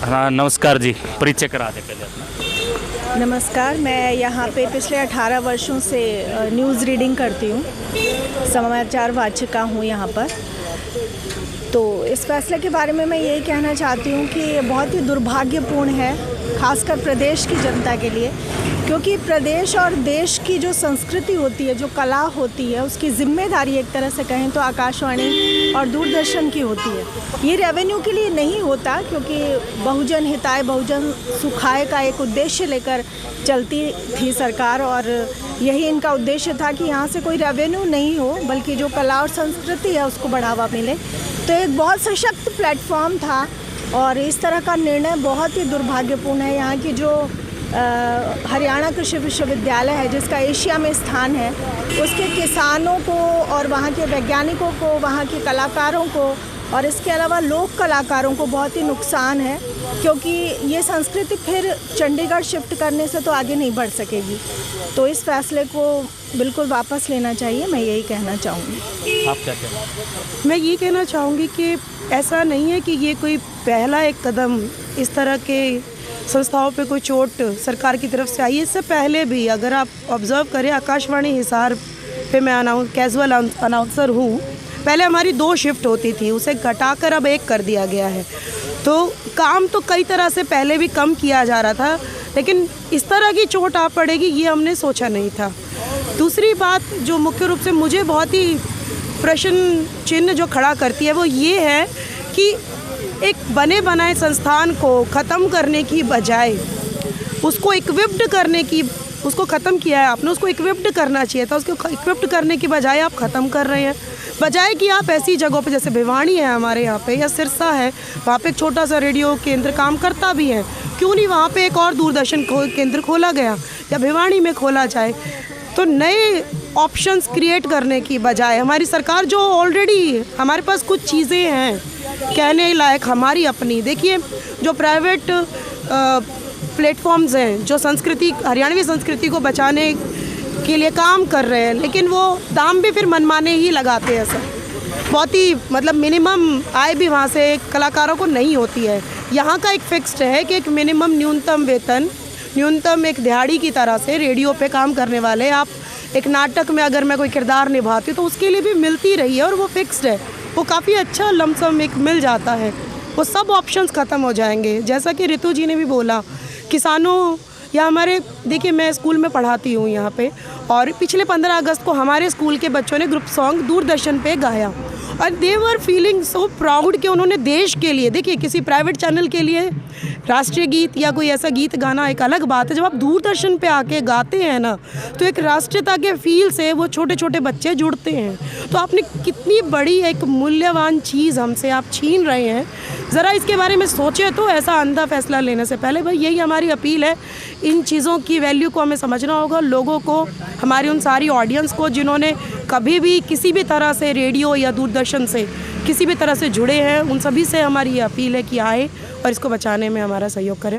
हाँ नमस्कार जी, परिचय करा दें पहले अपना। नमस्कार, मैं यहाँ पे पिछले 18 वर्षों से न्यूज़ रीडिंग करती हूँ, समाचार वाचिका हूँ यहाँ पर। तो इस फैसले के बारे में मैं यही कहना चाहती हूँ कि ये बहुत ही दुर्भाग्यपूर्ण है, खासकर प्रदेश की जनता के लिए, क्योंकि प्रदेश और देश की जो संस्कृति होती है, जो कला होती है, उसकी जिम्मेदारी एक तरह से कहें तो आकाशवाणी और दूरदर्शन की होती है। ये रेवेन्यू के लिए नहीं होता, क्योंकि बहुजन हिताय बहुजन सुखाय का एक उद्देश्य लेकर चलती थी सरकार, और यही इनका उद्देश्य था कि यहाँ से कोई रेवेन्यू नहीं हो, बल्कि जो कला और संस्कृति है उसको बढ़ावा मिले। तो एक बहुत सशक्त प्लेटफॉर्म था, और इस तरह का निर्णय बहुत ही दुर्भाग्यपूर्ण है। यहाँ की जो हरियाणा कृषि विश्वविद्यालय है, जिसका एशिया में स्थान है, उसके किसानों को और वहाँ के वैज्ञानिकों को, वहाँ के कलाकारों को और इसके अलावा लोक कलाकारों को बहुत ही नुकसान है, क्योंकि ये संस्कृति फिर चंडीगढ़ शिफ्ट करने से तो आगे नहीं बढ़ सकेगी। तो इस फैसले को बिल्कुल वापस लेना चाहिए, मैं यही कहना चाहूँगी। आप क्या कहना? मैं ये कहना चाहूँगी कि ऐसा नहीं है कि ये कोई पहला एक कदम इस तरह के संस्थाओं पे कोई चोट सरकार की तरफ से आई है। इससे पहले भी अगर आप ऑब्ज़र्व करें, आकाशवाणी हिसार पे मैं कैजुअल अनाउंसर हूँ। पहले हमारी 2 शिफ्ट होती थी, उसे घटाकर अब 1 कर दिया गया है। तो काम तो कई तरह से पहले भी कम किया जा रहा था, लेकिन इस तरह की चोट आ पड़ेगी ये हमने सोचा नहीं था। दूसरी बात जो मुख्य रूप से मुझे बहुत ही प्रश्न चिन्ह जो खड़ा करती है वो ये है कि एक बने बनाए संस्थान को ख़त्म करने की बजाय उसको इक्विप्ड करने की, उसको ख़त्म किया है आपने, उसको इक्विप्ड करना चाहिए था। उसको इक्विप्ड करने की बजाय आप ख़त्म कर रहे हैं, बजाय कि आप ऐसी जगहों पे जैसे भिवानी है हमारे यहाँ पे, या सिरसा है, वहाँ पे एक छोटा सा रेडियो केंद्र काम करता भी है, क्यों नहीं वहाँ पे एक और दूरदर्शन केंद्र खोला गया या भिवानी में खोला जाए। तो नए ऑप्शंस क्रिएट करने की बजाय हमारी सरकार जो ऑलरेडी हमारे पास कुछ चीज़ें हैं कहने लायक हमारी अपनी, देखिए जो प्राइवेट प्लेटफॉर्म्स हैं जो संस्कृति, हरियाणवी संस्कृति को बचाने के लिए काम कर रहे हैं, लेकिन वो दाम भी फिर मनमाने ही लगाते हैं सर। बहुत ही मतलब मिनिमम आय भी वहाँ से कलाकारों को नहीं होती है। यहाँ का एक फिक्स्ड है कि एक मिनिमम न्यूनतम वेतन, न्यूनतम एक दिहाड़ी की तरह से रेडियो पे काम करने वाले, आप एक नाटक में अगर मैं कोई किरदार निभाती हूँ तो उसके लिए भी मिलती रही है, और वो फिक्स्ड है, वो काफ़ी अच्छा लमसम एक मिल जाता है। वो सब ऑप्शंस ख़त्म हो जाएंगे। जैसा कि ऋतु जी ने भी बोला, किसानों या हमारे, देखिए मैं स्कूल में पढ़ाती हूँ यहाँ पे, और पिछले 15 अगस्त को हमारे स्कूल के बच्चों ने ग्रुप सॉन्ग दूरदर्शन पे गाया, और दे वर फीलिंग सो प्राउड कि उन्होंने देश के लिए, देखिए किसी प्राइवेट चैनल के लिए राष्ट्रीय गीत या कोई ऐसा गीत गाना एक अलग बात है, जब आप दूरदर्शन पे आके गाते हैं ना, तो एक राष्ट्रीयता के फील से वो छोटे छोटे बच्चे जुड़ते हैं। तो आपने कितनी बड़ी एक मूल्यवान चीज़ हमसे आप छीन रहे हैं। ज़रा इसके बारे में सोचें तो, ऐसा अंधा फैसला लेने से पहले। भाई यही हमारी अपील है, इन चीज़ों की वैल्यू को हमें समझना होगा। लोगों को, हमारी उन सारी ऑडियंस को जिन्होंने कभी भी किसी भी तरह से रेडियो या दूरदर्शन से किसी भी तरह से जुड़े हैं, उन सभी से हमारी ये अपील है कि आए और इसको बचाने में हमारा सहयोग करें।